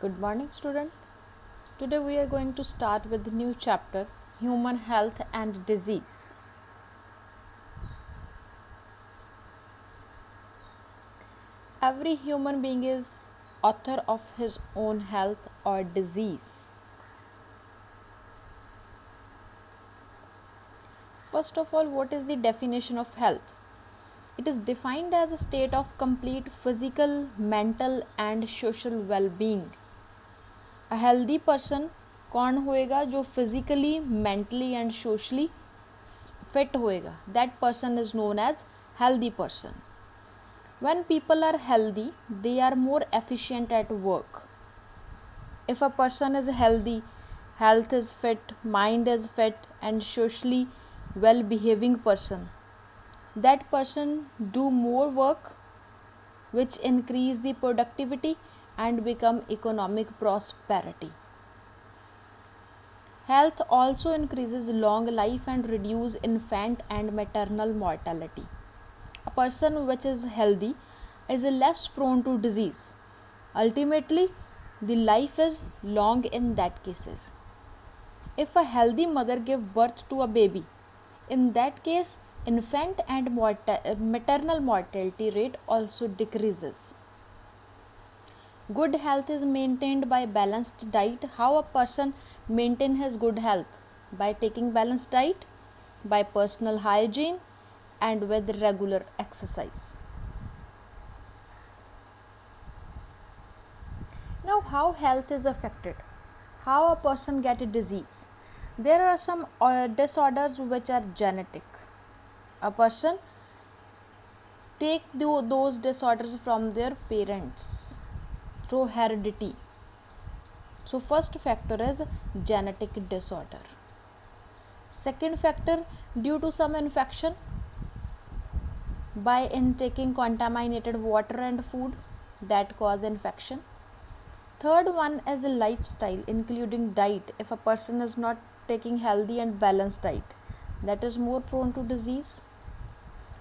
Good morning, student. Today we are going to start with the new chapter, Human Health and Disease. Every human being is author of his own health or disease. First of all, what is the definition of health? It is defined as a state of complete physical, mental and social well-being. A healthy person कौन होएगा जो physically, mentally and socially fit होएगा. That person is known as healthy person. When people are healthy, they are more efficient at work. If a person is healthy, health is fit, mind is fit and socially well behaving person, that person do more work which increase the productivity and become economic prosperity. Health also increases long life and reduce infant and maternal mortality. A person which is healthy is less prone to disease. Ultimately, the life is long in that cases. If a healthy mother give birth to a baby, in that case, infant and maternal mortality rate also decreases. Good health is maintained by balanced diet. How a person maintain his good health? By taking balanced diet, by personal hygiene and with regular exercise. Now, how health is affected? How a person get a disease? There are some disorders which are genetic. A person take those disorders from their parents through heredity. So first factor is genetic disorder. Second factor, due to some infection by intaking contaminated water and food that cause infection. Third one is a lifestyle including diet. If a person is not taking healthy and balanced diet, that is more prone to disease.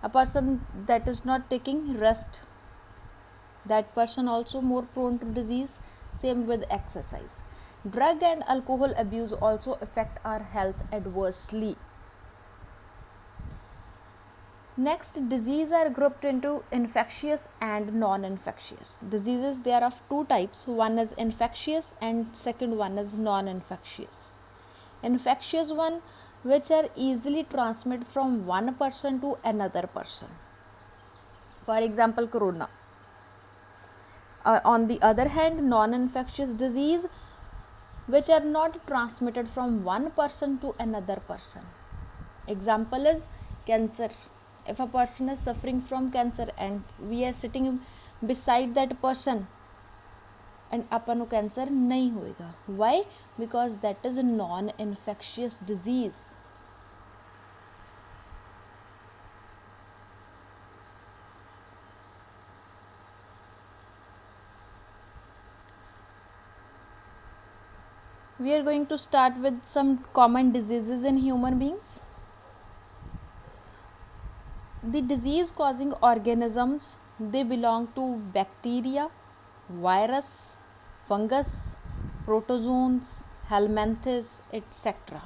A person that is not taking rest, that person also more prone to disease. Same with exercise. Drug and alcohol abuse also affect our health adversely. Next, diseases are grouped into infectious and non-infectious. Diseases, there are of two types. One is infectious and second one is non-infectious. Infectious one which are easily transmitted from one person to another person. For example, corona. On the other hand, non-infectious disease which are not transmitted from one person to another person. Example is cancer. If a person is suffering from cancer and we are sitting beside that person and अपन को cancer नहीं होएगा. Why? Because that is a non-infectious disease. We are going to start with some common diseases in human beings. The disease causing organisms, they belong to bacteria, virus, fungus, protozoans, helminthes, etc.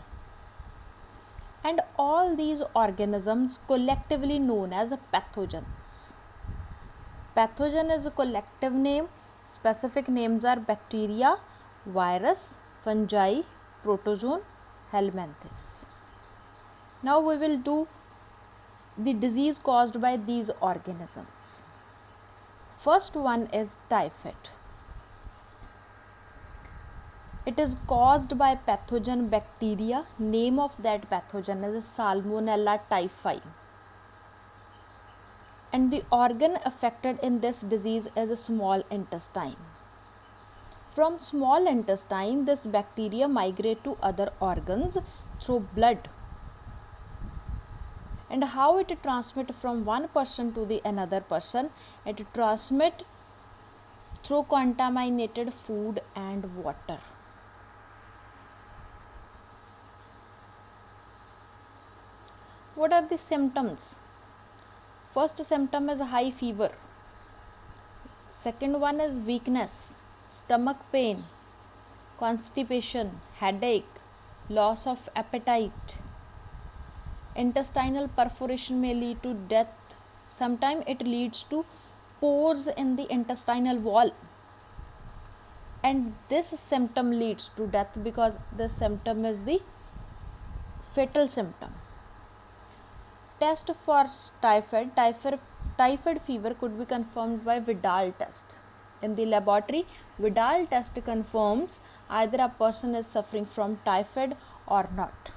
And all these organisms collectively known as pathogens. Pathogen is a collective name. Specific names are bacteria, virus, fungi, protozoan, helminthes. Now we will do the disease caused by these organisms. First one is typhoid. It is caused by pathogen bacteria. Name of that pathogen is Salmonella typhi. And the organ affected in this disease is a small intestine. From small intestine, this bacteria migrate to other organs through blood. And how it transmit from one person to the another person? It transmit through contaminated food and water. What are the symptoms? First symptom is high fever. Second one is weakness. stomach pain, constipation, headache, loss of appetite. Intestinal perforation may lead to death. Sometimes it leads to pores in the intestinal wall, and this symptom leads to death because this symptom is the fatal symptom. Test for typhoid fever could be confirmed by Vidal test. In the laboratory, Vidal test confirms either a person is suffering from typhoid or not.